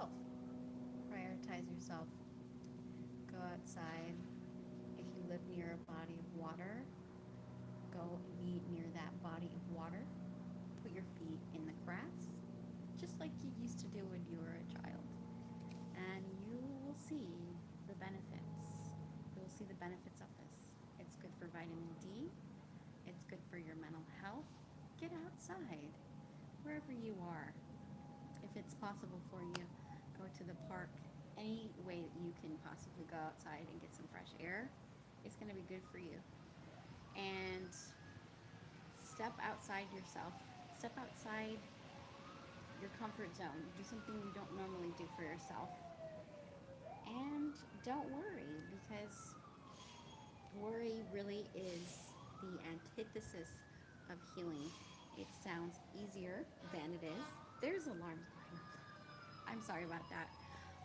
yourself. Prioritize yourself. Go outside. If you live near a body of water, go be near that body of water. Put your feet in the grass, just like you used to do when you were a child. And you will see the benefits. You will see the benefits of this. It's good for vitamin D. It's good for your mental health. Get outside, wherever you are. If it's possible for you, go to the park. Any way that you can possibly go outside and get some fresh air, it's going to be good for you. And step outside yourself. Step outside your comfort zone. Do something you don't normally do for yourself. And don't worry, because worry really is the antithesis of healing. It sounds easier than it is. There's alarms going off. I'm sorry about that.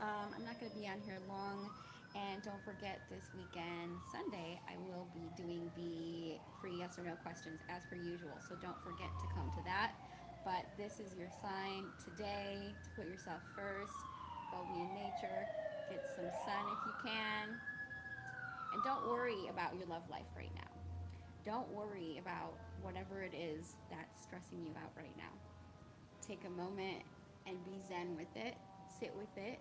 I'm not going to be on here long. And don't forget, this weekend, Sunday, I will be doing the free yes or no questions as per usual. So don't forget to come to that. But this is your sign today to put yourself first. Go be in nature. Get some sun if you can. And don't worry about your love life right now. Don't worry about whatever it is that's stressing you out right now. Take a moment and be zen with it. Sit with it.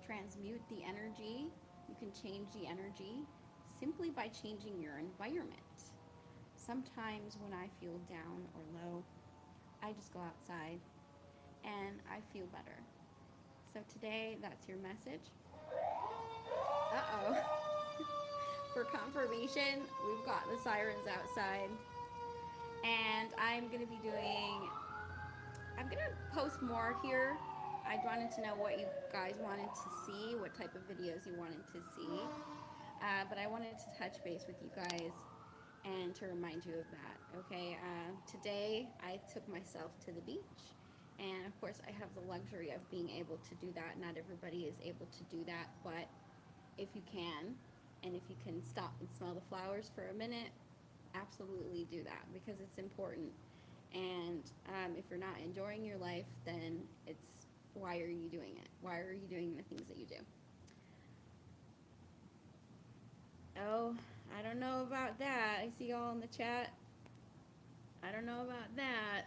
Transmute the energy. You can change the energy simply by changing your environment. Sometimes when I feel down or low, I just go outside and I feel better. So today, that's your message. Uh-oh. For confirmation, we've got the sirens outside. And I'm going to post more here. I wanted to know what you guys wanted to see, what type of videos you wanted to see. But I wanted to touch base with you guys and to remind you of that. Okay, today I took myself to the beach, and of course I have the luxury of being able to do that. Not everybody is able to do that, but if you can, and if you can stop and smell the flowers for a minute, absolutely do that, because it's important. And if you're not enjoying your life, then it's, why are you doing it? Why are you doing the things that you do? Oh, I don't know about that. I see y'all in the chat. I don't know about that.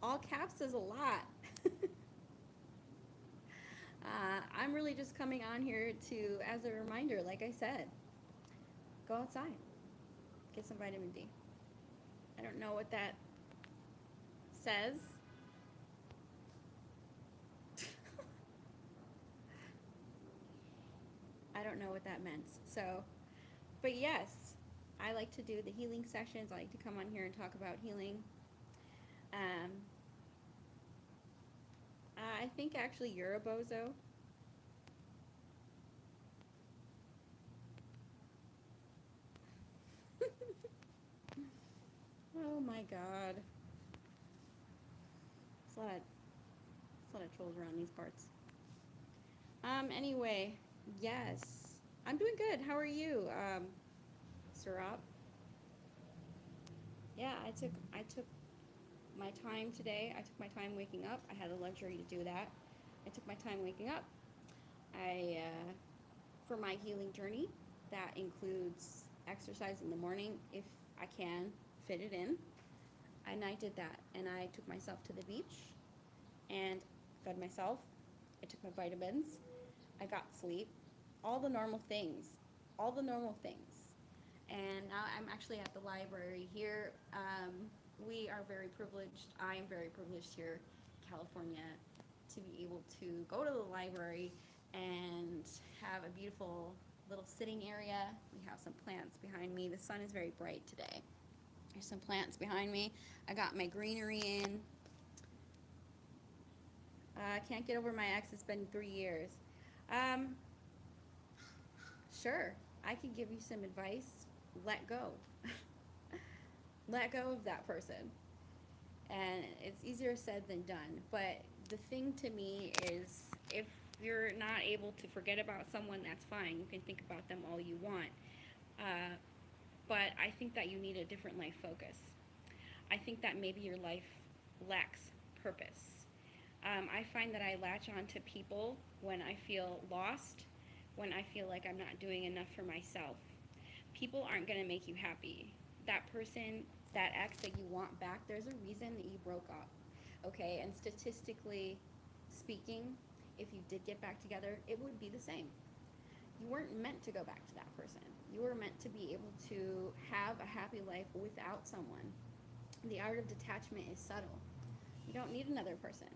All caps is a lot. I'm really just coming on here to, as a reminder, like I said, go outside, get some vitamin D. I don't know what that says. I don't know what that meant. So, but yes, I like to do the healing sessions. I like to come on here and talk about healing. Um, I think actually you're a bozo. Oh my god. There's a lot of trolls around these parts. Anyway, yes. I'm doing good. How are you, Sirap? Yeah, I took my time today. I took my time waking up. I had the luxury to do that. I took my time waking up. For my healing journey, that includes exercise in the morning if I can fit it in. And I did that. And I took myself to the beach and fed myself. I took my vitamins. I got sleep. All the normal things. All the normal things. And now I'm actually at the library here. We are very privileged. I am very privileged here in California to be able to go to the library and have a beautiful little sitting area. We have some plants behind me. The sun is very bright today. There's some plants behind me. I got my greenery in. Can't get over my ex. It's been 3 years. Um, sure, I could give you some advice. Let go. Let go of that person. And it's easier said than done. But the thing to me is, if you're not able to forget about someone, that's fine. You can think about them all you want. Uh, but I think that you need a different life focus. I think that maybe your life lacks purpose. I find that I latch on to people when I feel lost, when I feel like I'm not doing enough for myself. People aren't going to make you happy. That person, that ex that you want back, there's a reason that you broke up. Okay, and statistically speaking, if you did get back together, it would be the same. You weren't meant to go back to that person. You were meant to be able to have a happy life without someone. The art of detachment is subtle. You don't need another person.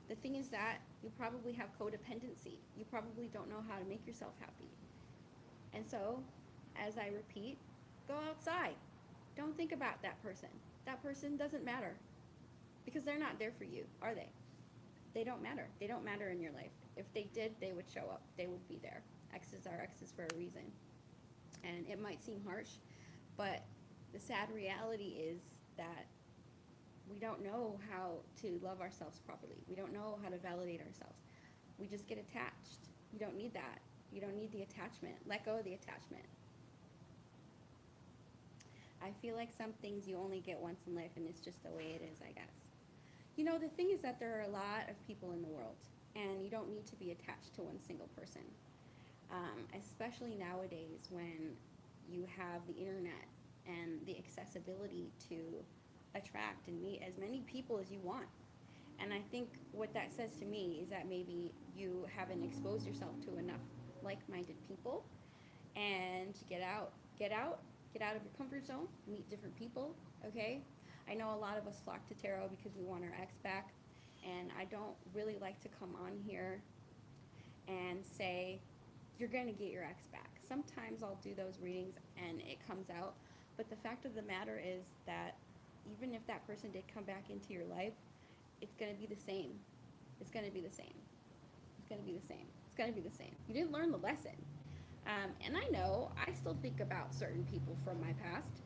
The thing is that you probably have codependency. You probably don't know how to make yourself happy. And so, as I repeat, go outside. Don't think about that person. That person doesn't matter because they're not there for you, are they? They don't matter. They don't matter in your life. If they did, they would show up. They would be there. Exes are exes for a reason. And it might seem harsh, but the sad reality is that we don't know how to love ourselves properly. We don't know how to validate ourselves. We just get attached. You don't need that. You don't need the attachment. Let go of the attachment. I feel like some things you only get once in life, and it's just the way it is, I guess. You know, the thing is that there are a lot of people in the world, and you don't need to be attached to one single person. Especially nowadays when you have the internet and the accessibility to attract and meet as many people as you want. And I think what that says to me is that maybe you haven't exposed yourself to enough like-minded people, and get out of your comfort zone, meet different people, okay? I know a lot of us flock to tarot because we want our ex back, and I don't really like to come on here and say, you're going to get your ex back. Sometimes I'll do those readings and it comes out, but the fact of the matter is that even if that person did come back into your life, it's going to be the same. It's going to be the same. It's going to be the same. It's going to be the same. You didn't learn the lesson. And I know I still think about certain people from my past,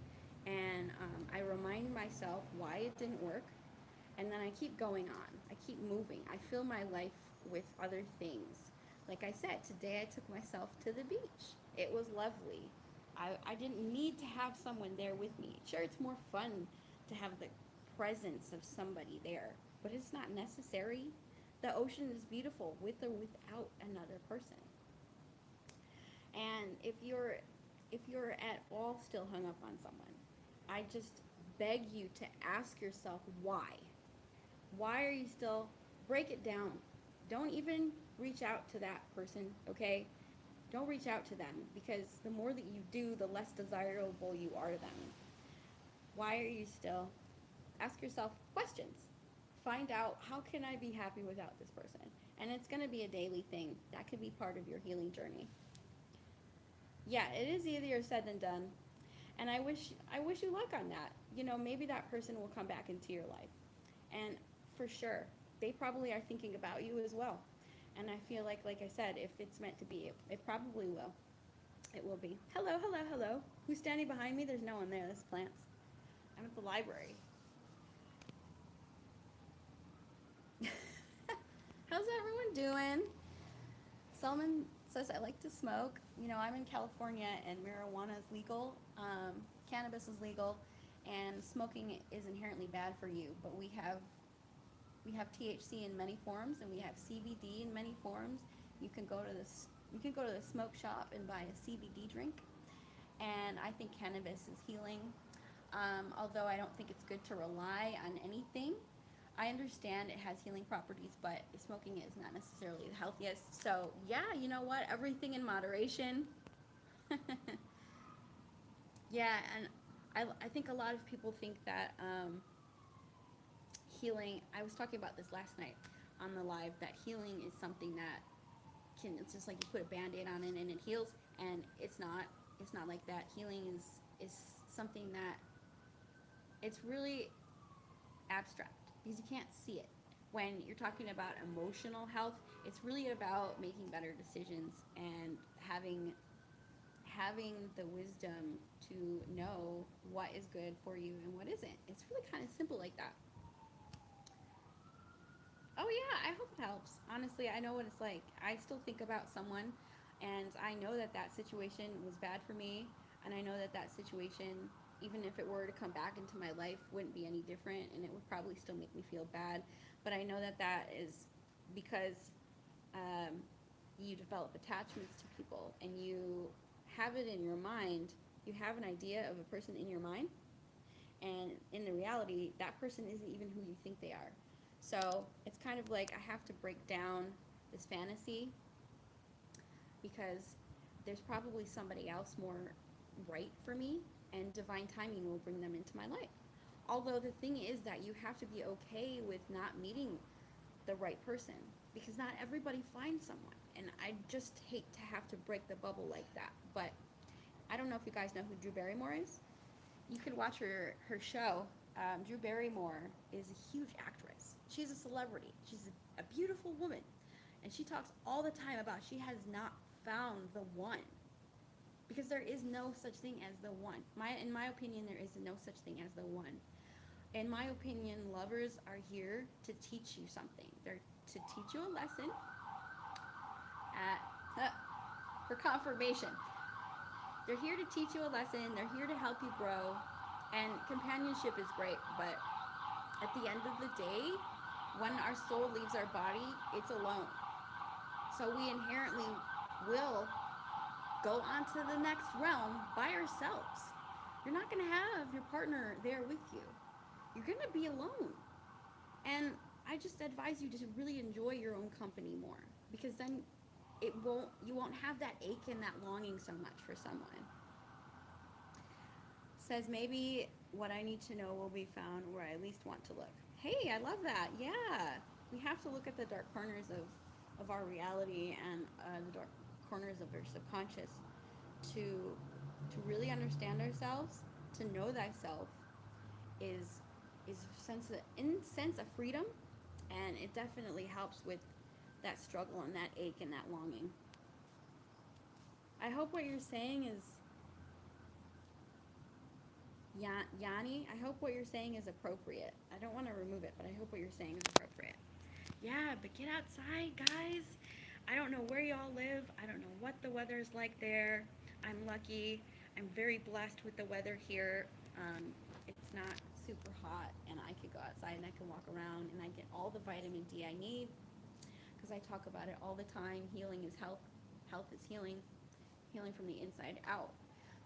and I remind myself why it didn't work, and then I keep going on. I keep moving. I fill my life with other things. Like I said, today I took myself to the beach. It was lovely. I didn't need to have someone there with me. Sure, it's more fun to have the presence of somebody there, but it's not necessary. The ocean is beautiful with or without another person. And if you're at all still hung up on someone, I just beg you to ask yourself why. Why are you still, break it down. Don't even reach out to that person, okay? Don't reach out to them, because the more that you do, the less desirable you are to them. Why are you still? Ask yourself questions. Find out, how can I be happy without this person? And it's going to be a daily thing. That could be part of your healing journey. Yeah, it is easier said than done. And I wish you luck on that. You know, maybe that person will come back into your life. And for sure, they probably are thinking about you as well. And I feel like I said, if it's meant to be, it probably will. It will be. Hello, hello, hello. Who's standing behind me? There's no one there. This is plants. I'm at the library. How's everyone doing? Selman says, I like to smoke. You know, I'm in California and marijuana is legal. Cannabis is legal, and smoking is inherently bad for you. But we have THC in many forms, and we have CBD in many forms. You can go to the smoke shop and buy a CBD drink, and I think cannabis is healing. Although I don't think it's good to rely on anything. I understand it has healing properties, but smoking is not necessarily the healthiest. So yeah, you know what? Everything in moderation. Yeah, and I think a lot of people think that healing, I was talking about this last night on the live, that healing is something that it's just like you put a band-aid on it and it heals, and it's not like that. Healing is something that, it's really abstract because you can't see it. When you're talking about emotional health, it's really about making better decisions and having the wisdom to know what is good for you and what isn't. It's really kind of simple like that. Oh yeah, I hope it helps. Honestly, I know what it's like. I still think about someone, and I know that that situation was bad for me, and I know that that situation, even if it were to come back into my life, wouldn't be any different, and it would probably still make me feel bad. But I know that that is because you develop attachments to people, and you have it in your mind. You have an idea of a person in your mind, and in the reality, that person isn't even who you think they are. So it's kind of like I have to break down this fantasy because there's probably somebody else more right for me, and divine timing will bring them into my life. Although the thing is that you have to be okay with not meeting the right person, because not everybody finds someone, and I just hate to have to break the bubble like that. But I don't know if you guys know who Drew Barrymore is. You can watch her show. Drew Barrymore is a huge actress. She's a celebrity. She's a beautiful woman, and she talks all the time about she has not found the one, because there is no such thing as the one. In my opinion, there is no such thing as the one. In my opinion, lovers are here to teach you something. They're to teach you a lesson for confirmation. They're here to teach you a lesson. They're here to help you grow. And companionship is great, but at the end of the day, when our soul leaves our body, it's alone. So we inherently will go on to the next realm by ourselves. You're not going to have your partner there with you. You're going to be alone. And I just advise you to really enjoy your own company more, because then you won't have that ache and that longing so much for someone. Says maybe what I need to know will be found where I at least want to look. Hey, I love that. Yeah. We have to look at the dark corners of our reality, and the dark corners of our subconscious to really understand ourselves. To know thyself is sense of freedom, and it definitely helps with that struggle and that ache and that longing. I hope what you're saying is, Yanni, I hope what you're saying is appropriate. I don't want to remove it, but I hope what you're saying is appropriate. Yeah, but get outside, guys. I don't know where y'all live. I don't know what the weather's like there. I'm lucky. I'm very blessed with the weather here. It's not super hot, and I could go outside and I can walk around, and I get all the vitamin D I need, because I talk about it all the time. Healing is health. Health is healing. Healing from the inside out.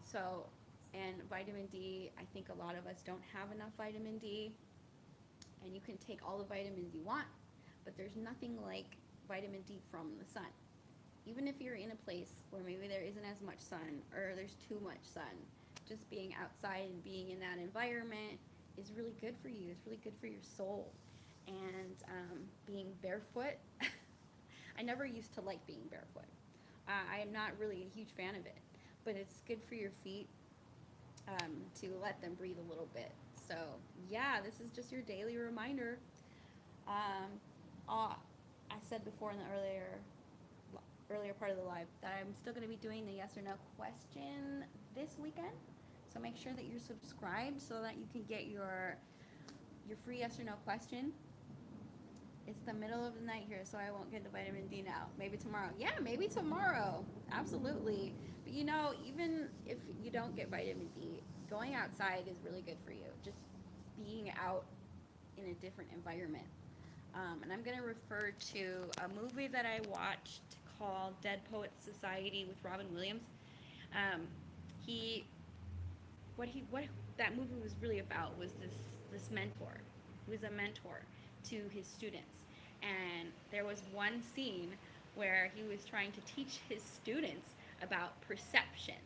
So, and vitamin D, I think a lot of us don't have enough vitamin D, and you can take all the vitamins you want, but there's nothing like vitamin D from the sun. Even if you're in a place where maybe there isn't as much sun, or there's too much sun, just being outside and being in that environment is really good for you. It's really good for your soul. And being barefoot, I never used to like being barefoot. I am not really a huge fan of it, but it's good for your feet to let them breathe a little bit. So yeah, this is just your daily reminder. I said before in the earlier part of the live that I'm still going to be doing the yes or no question this weekend. So make sure that you're subscribed so that you can get your free yes or no question. It's the middle of the night here, so I won't get the vitamin D now. Maybe tomorrow. Yeah, maybe tomorrow. Absolutely. But you know, even if you don't get vitamin D, going outside is really good for you. Just being out in a different environment. And I'm going to refer to a movie that I watched called Dead Poets Society with Robin Williams. What that movie was really about was this mentor. He was a mentor to his students, and there was one scene where he was trying to teach his students about perception,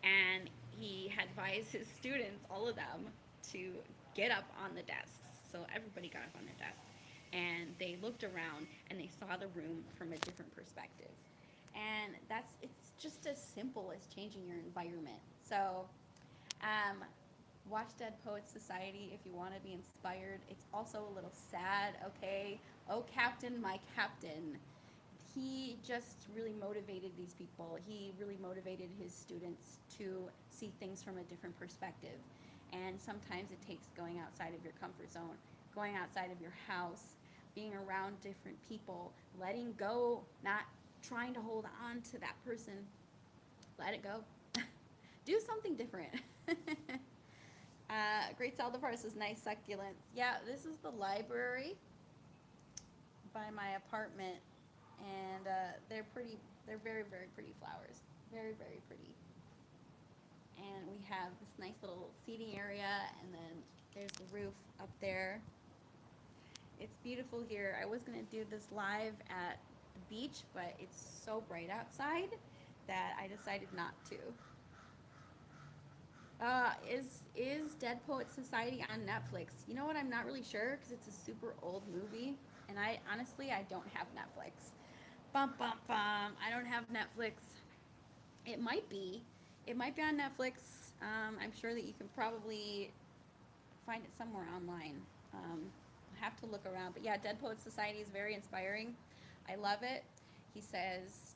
and he advised his students, all of them, to get up on the desks. So everybody got up on their desks, and they looked around and they saw the room from a different perspective. And it's just as simple as changing your environment. So watch Dead Poets Society if you want to be inspired. It's also a little sad, okay? Oh, Captain, my Captain. He just really motivated these people. He really motivated his students to see things from a different perspective. And sometimes it takes going outside of your comfort zone, going outside of your house, being around different people, letting go, not trying to hold on to that person. Let it go. Do something different. Great Saldivar says nice succulents. Yeah, this is the library by my apartment, and they're pretty. They're very, very pretty flowers. Very, very pretty. And we have this nice little seating area, and then there's the roof up there. It's beautiful here. I was gonna do this live at the beach, but it's so bright outside that I decided not to. Is Dead Poets Society on Netflix? You know what? I'm not really sure because it's a super old movie, and I honestly don't have Netflix. Bum bum bum. I don't have Netflix. It might be. It might be on Netflix. I'm sure that you can probably find it somewhere online. I have to look around. But yeah, Dead Poets Society is very inspiring. I love it. He says,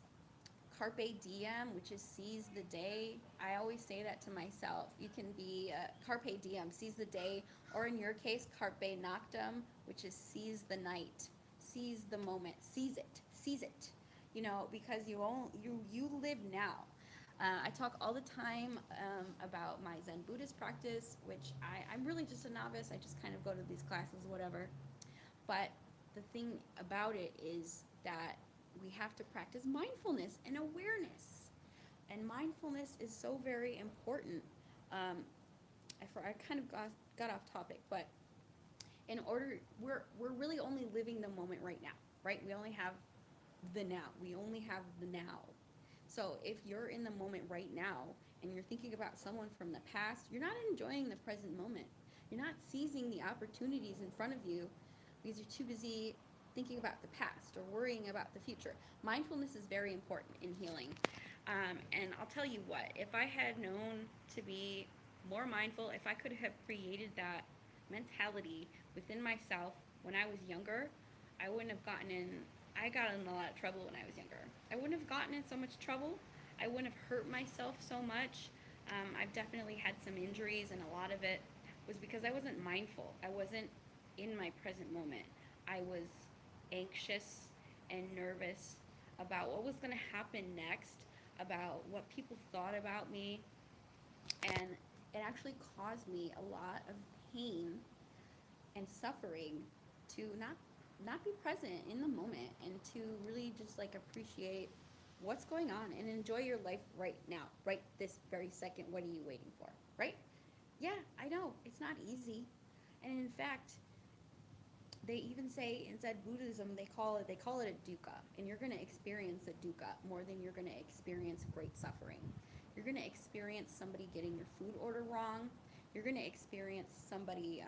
Carpe diem, which is seize the day. I always say that to myself. You can be Carpe diem, seize the day, or in your case, Carpe noctem, which is seize the night, seize the moment, seize it. You know, because you live now. I talk all the time about my Zen Buddhist practice, which I'm really just a novice. I just kind of go to these classes, whatever. But the thing about it is that we have to practice mindfulness and awareness. And mindfulness is so very important. I kind of got off topic, but in order, we're really only living the moment right now, right? We only have the now. We only have the now. So if you're in the moment right now and you're thinking about someone from the past, you're not enjoying the present moment. You're not seizing the opportunities in front of you because you're too busy thinking about the past or worrying about the future. Mindfulness is very important in healing. And I'll tell you what, if I had known to be more mindful, if I could have created that mentality within myself when I was younger, I wouldn't have I got in a lot of trouble when I was younger. I wouldn't have gotten in so much trouble. I wouldn't have hurt myself so much. I've definitely had some injuries, and a lot of it was because I wasn't mindful. I wasn't in my present moment. I was anxious and nervous about what was going to happen next, about what people thought about me, and it actually caused me a lot of pain and suffering to not be present in the moment and to really just like appreciate what's going on and enjoy your life right now, right this very second. What are you waiting for, right? Yeah, I know, it's not easy. And in fact, they even say in Zen Buddhism, they call it a dukkha, and you're going to experience a dukkha more than you're going to experience great suffering. You're going to experience somebody getting your food order wrong. You're going to experience somebody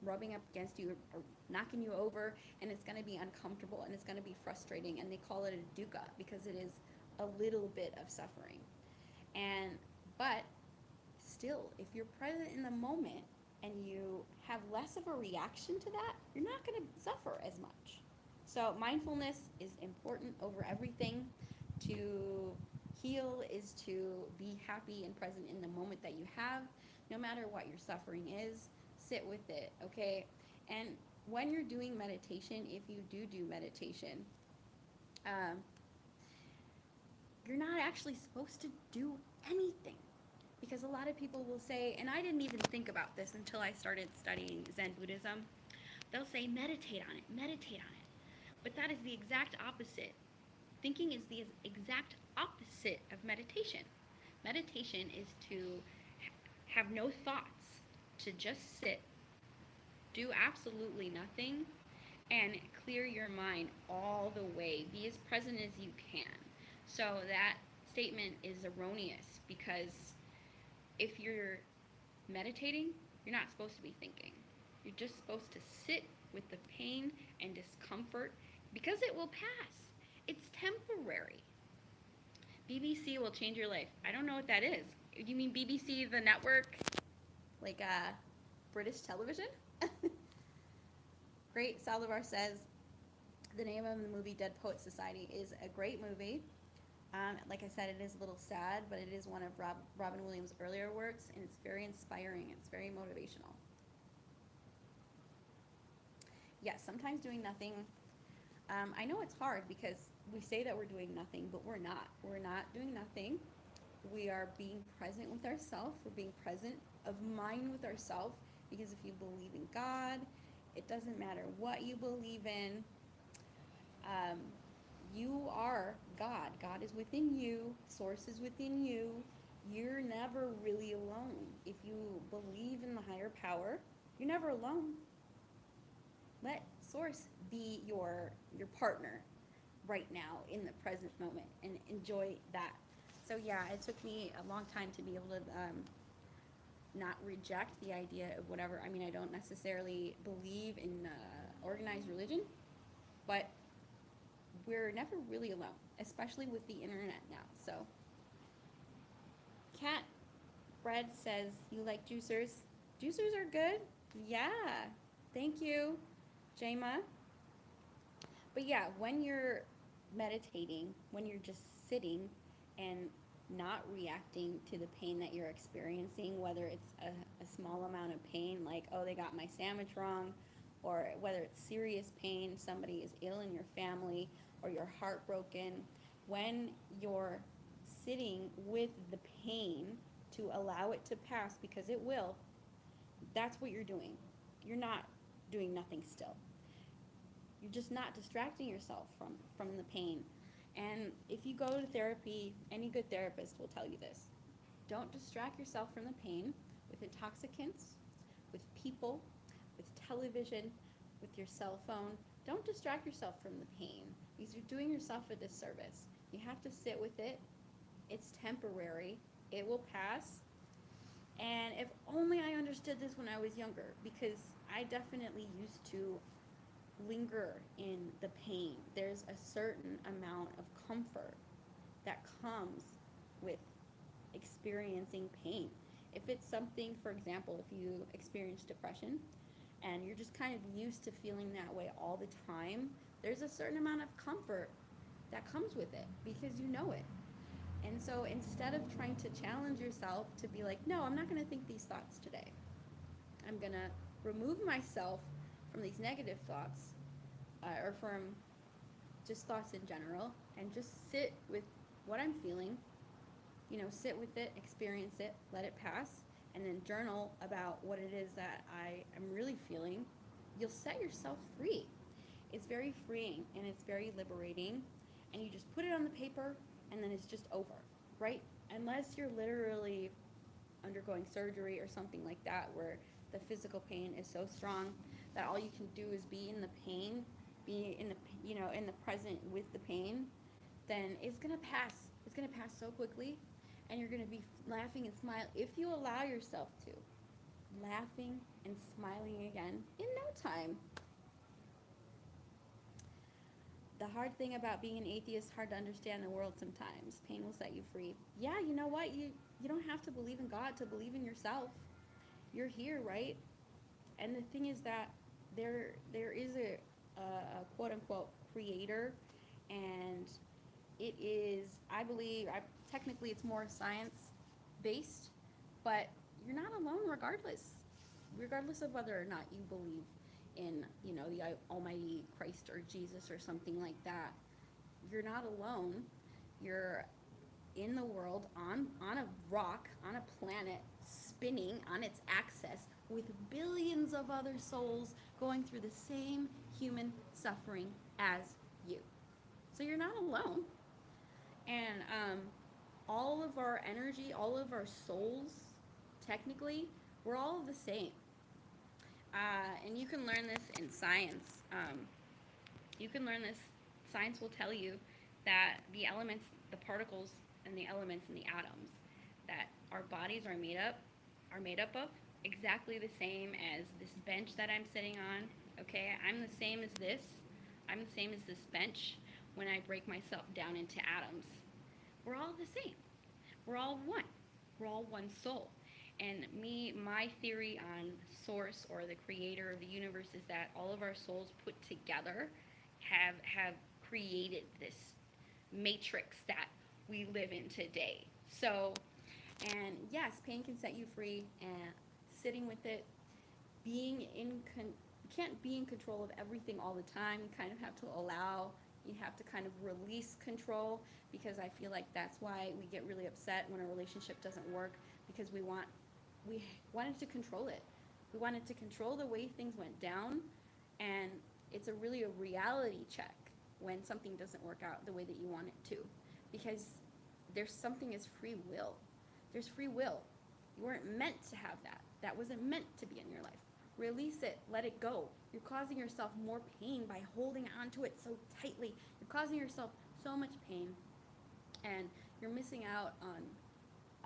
rubbing up against you or knocking you over, and it's going to be uncomfortable and it's going to be frustrating, and they call it a dukkha because it is a little bit of suffering. But still, if you're present in the moment and you have less of a reaction to that, you're not going to suffer as much. So mindfulness is important over everything. To heal is to be happy and present in the moment that you have, no matter what your suffering is. Sit with it, okay? And when you're doing meditation, if you do meditation, you're not actually supposed to do anything. Because a lot of people will say, and I didn't even think about this until I started studying Zen Buddhism, they'll say, meditate on it, meditate on it. But that is the exact opposite. Thinking is the exact opposite of meditation. Meditation is to have no thoughts, to just sit, do absolutely nothing, and clear your mind all the way. Be as present as you can. So that statement is erroneous because if you're meditating, you're not supposed to be thinking. You're just supposed to sit with the pain and discomfort because it will pass. It's temporary. BBC will change your life. I don't know what that is. You mean BBC, the network? Like British television? Great. Saldivar says, the name of the movie Dead Poets Society is a great movie. Like I said, it is a little sad, but it is one of Robin Williams' earlier works, and it's very inspiring. It's very motivational. Yes, sometimes doing nothing. I know it's hard because we say that we're doing nothing, but we're not. We're not doing nothing. We are being present with ourselves. We're being present of mind with ourselves, because if you believe in God, it doesn't matter what you believe in. You are God. God is within you. Source is within you. You're never really alone. If you believe in the higher power, you're never alone. Let Source be your partner right now in the present moment and enjoy that. So yeah, it took me a long time to be able to not reject the idea of whatever. I mean, I don't necessarily believe in organized religion, but we're never really alone, especially with the internet now. So, Cat Bread says, you like juicers? Juicers are good. Yeah, thank you, Jama. But yeah, when you're meditating, when you're just sitting and not reacting to the pain that you're experiencing, whether it's a small amount of pain, like, oh, they got my sandwich wrong, or whether it's serious pain, somebody is ill in your family, or you're heartbroken, when you're sitting with the pain to allow it to pass, because it will, that's what you're doing. You're not doing nothing still. You're just not distracting yourself from the pain. And if you go to therapy, any good therapist will tell you this. Don't distract yourself from the pain with intoxicants, with people, with television, with your cell phone. Don't distract yourself from the pain, because you're doing yourself a disservice. You have to sit with it. It's temporary. It will pass. And if only I understood this when I was younger, because I definitely used to linger in the pain. There's a certain amount of comfort that comes with experiencing pain. If it's something, for example, if you experience depression and you're just kind of used to feeling that way all the time, there's a certain amount of comfort that comes with it because you know it. And so instead of trying to challenge yourself to be like, no, I'm not going to think these thoughts today. I'm going to remove myself from these negative thoughts, or from just thoughts in general, and just sit with what I'm feeling, sit with it, experience it, let it pass, and then journal about what it is that I am really feeling. You'll set yourself free. It's very freeing and it's very liberating, and you just put it on the paper and then it's just over, right? Unless you're literally undergoing surgery or something like that, where the physical pain is so strong that all you can do is be in the pain, be in the in the present with the pain, then it's gonna pass. It's gonna pass so quickly, and you're gonna be laughing and smiling if you allow yourself to, laughing and smiling again in no time. The hard thing about being an atheist, hard to understand the world sometimes. Pain will set you free. Yeah, you know what? You don't have to believe in God to believe in yourself. You're here, right? And the thing is that there is a quote unquote creator, and it is, I believe, technically it's more science based, but you're not alone regardless of whether or not you believe in the almighty Christ or Jesus or something like that. You're not alone. You're in the world on a rock, on a planet, spinning on its axis with billions of other souls going through the same human suffering as you. So you're not alone. And all of our energy, all of our souls, technically, we're all the same. And you can learn this in science. Science will tell you that the elements, the particles, and the elements in the atoms that our bodies are made up of, exactly the same as this bench that I'm sitting on. Okay, I'm the same as this. I'm the same as this bench when I break myself down into atoms. We're all the same. We're all one. We're all one soul. And my theory on source or the creator of the universe is that all of our souls put together have created this matrix that we live in today. So, and yes, pain can set you free, and sitting with it, you can't be in control of everything all the time. You kind of have to allow, you have to kind of release control, because I feel like that's why we get really upset when a relationship doesn't work, because we want we wanted to control it. We wanted to control the way things went down, and it's really a reality check when something doesn't work out the way that you want it to, because there's something as free will. There's free will. You weren't meant to have that. That wasn't meant to be in your life. Release it. Let it go. You're causing yourself more pain by holding on to it so tightly. You're causing yourself so much pain, and you're missing out on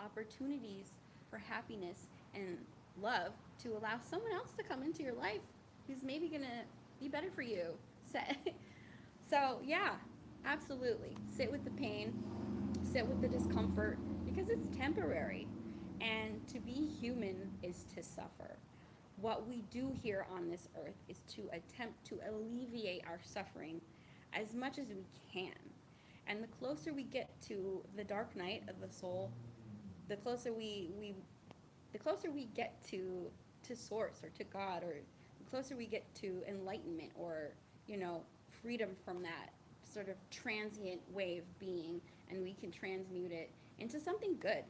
opportunities for happiness and love to allow someone else to come into your life who's maybe gonna be better for you. So yeah, absolutely. Sit with the pain, sit with the discomfort, because it's temporary. And to be human is to suffer. What we do here on this earth is to attempt to alleviate our suffering as much as we can. And the closer we get to the dark night of the soul, the closer we get to source or to God, or the closer we get to enlightenment, or freedom from that sort of transient way of being, and we can transmute it into something good.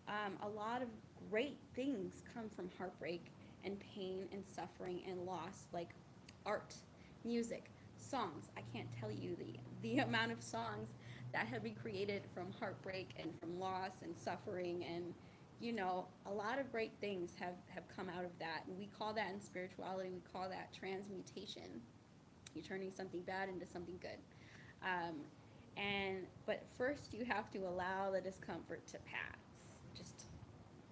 A lot of great things come from heartbreak and pain and suffering and loss, like art, music, songs. I can't tell you the amount of songs that have been created from heartbreak and from loss and suffering, and a lot of great things have come out of that. And we call that, in spirituality, we call that transmutation. You're turning something bad into something good. But first you have to allow the discomfort to pass. Just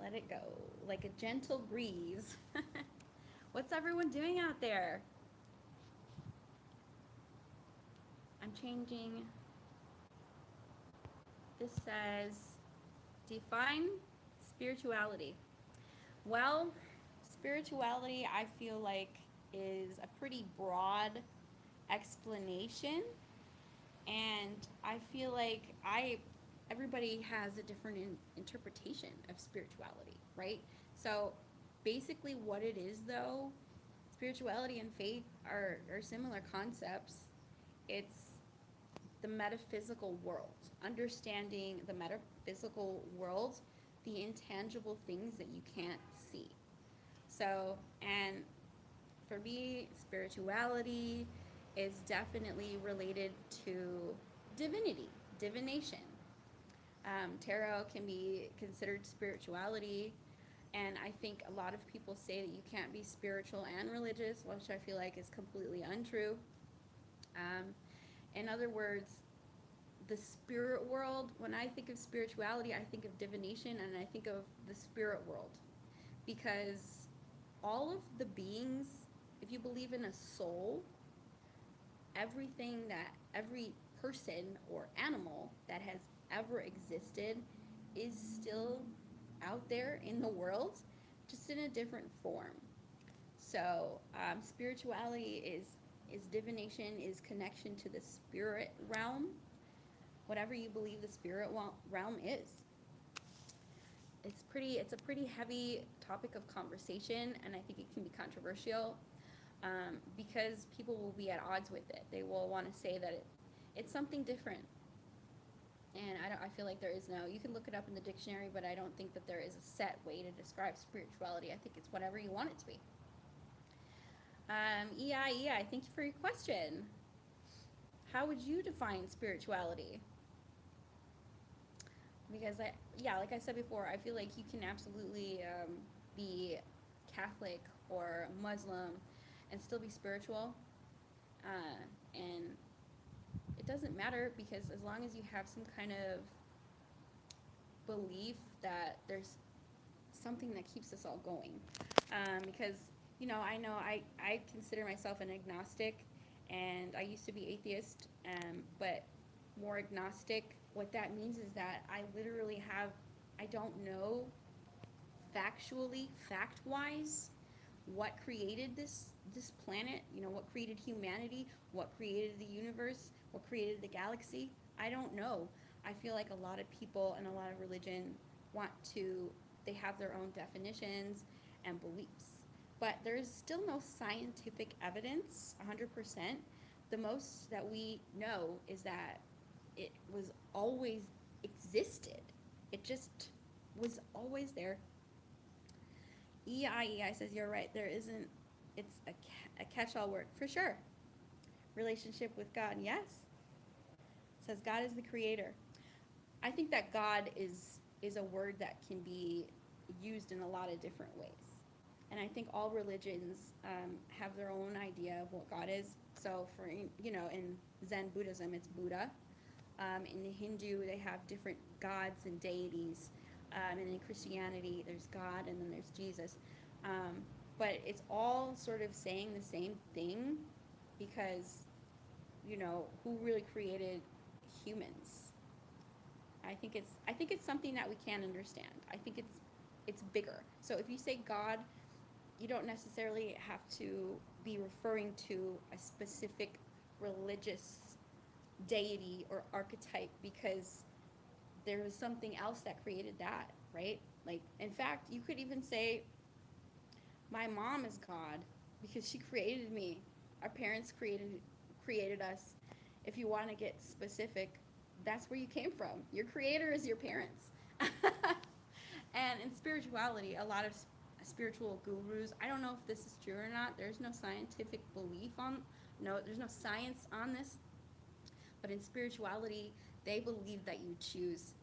let it go, like a gentle breeze. What's everyone doing out there? I'm changing. This says, define spirituality. Well, spirituality, I feel like, is a pretty broad explanation, and I feel like everybody has a different interpretation of spirituality, right? So basically what it is, though, spirituality and faith are similar concepts. It's the metaphysical world, understanding the metaphysical world, the intangible things that you can't see. So, and for me, spirituality is definitely related to divinity, divination. Tarot can be considered spirituality, and I think a lot of people say that you can't be spiritual and religious, which I feel like is completely untrue. In other words, the spirit world, when I think of spirituality, I think of divination, and I think of the spirit world, because all of the beings, if you believe in a soul, everything that every person or animal that has ever existed is still out there in the world, just in a different form. So spirituality is divination, is connection to the spirit realm, whatever you believe the spirit realm is. It's a pretty heavy topic of conversation, and I think it can be controversial, because people will be at odds with it. They will want to say that it's something different, and I feel like there is no. You can look it up in the dictionary, but I don't think that there is a set way to describe spirituality. I think it's whatever you want it to be. EI, thank you for your question. How would you define spirituality? Because like I said before, I feel like you can absolutely be Catholic or Muslim and still be spiritual, and it doesn't matter, because as long as you have some kind of belief that there's something that keeps us all going, because I know I consider myself an agnostic, and I used to be atheist, but more agnostic. What that means is that I literally I don't know factually, fact-wise, what created this planet, what created humanity, what created the universe, what created the galaxy. I don't know. I feel like a lot of people and a lot of religion they have their own definitions and beliefs. But there's still no scientific evidence, 100%. The most that we know is that it was always existed. It just was always there. EIEI says you're right. There isn't. It's a catch-all word for sure. Relationship with God, yes. It says God is the creator. I think that God is a word that can be used in a lot of different ways, and I think all religions have their own idea of what God is. So, for in Zen Buddhism, it's Buddha. In the Hindu, they have different gods and deities. And in Christianity, there's God and then there's Jesus. But it's all sort of saying the same thing because, who really created humans? I think it's something that we can't understand. I think it's bigger. So if you say God, you don't necessarily have to be referring to a specific religious deity or archetype because there was something else that created that, right? Like, in fact, you could even say, my mom is God because she created me. Our parents created us. If you want to get specific, that's where you came from. Your creator is your parents. And in spirituality, a lot of spiritual gurus, I don't know if this is true or not. There's no scientific belief on, no, there's no science on this. But in spirituality, they believe that you choose.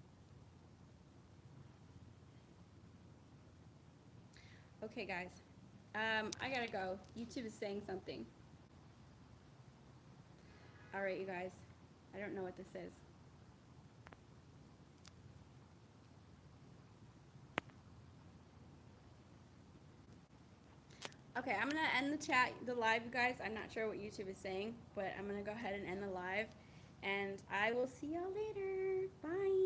Okay, guys. I gotta go. YouTube is saying something. All right, you guys. I don't know what this is. Okay, I'm gonna end the live, you guys. I'm not sure what YouTube is saying, but I'm gonna go ahead and end the live, and I will see y'all later. Bye.